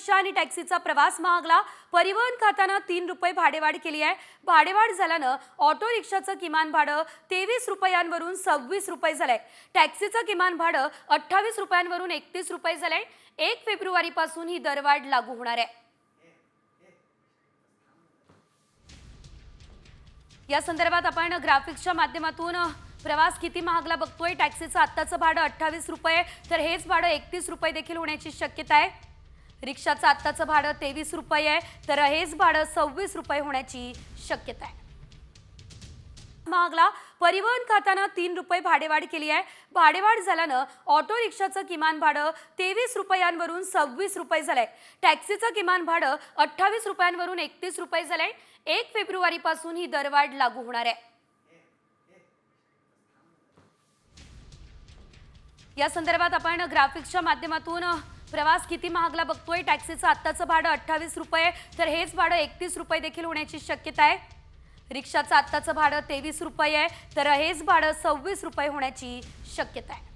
रिक्षा आणि टॅक्सीचा प्रवास महागला। परिवहन खात्याने 3 रुपये भाडेवाढ केली आहे। भाडेवाढ झाल्याने ऑटो रिक्षाचं किमान भाडं 23 रुपयांवरून 26 रुपये झालंय। टॅक्सीचं किमान भाडं 28 रुपयांवरून 31 रुपये झालंय। 1 फेब्रुवारीपासून ही दरवाढ लागू होणार आहे। या संदर्भात आपण ग्राफिक्सच्या माध्यमातून प्रवास किती महागला बघतोय। टॅक्सीचं आत्ताचं भाडं 28 रुपये, तर हेच भाडं 31 रुपये देखील होण्याची शक्यता आहे। रिक्षाचं आत्ताचं भाडं 23 रुपये आहे, तर हेच भाडं 26 रुपये होण्याची शक्यता आहे। महागला। परिवहन खात्याने 3 रुपये भाडेवाढ केली आहे। भाडेवाढ झाल्याने ऑटो रिक्षाचं किमान भाडं 23 रुपयांवरून 26 रुपये झालंय। टॅक्सीचं किमान भाडं 28 रुपयांवरून 31 रुपये झालंय। 1 फेब्रुवारीपासून ही दरवाढ लागू होणार आहे। या संदर्भात आपण ग्राफिक्सच्या माध्यमातून प्रवास किती महागला बघतोय। टॅक्सीचं आत्ताचं भाडं 28 रुपये, तर हेच भाडं 31 रुपये देखील होण्याची शक्यता आहे। रिक्षाचं आत्ताचं भाडं 23 रुपये आहे, तर हेच भाडं 26 रुपये होण्याची शक्यता आहे।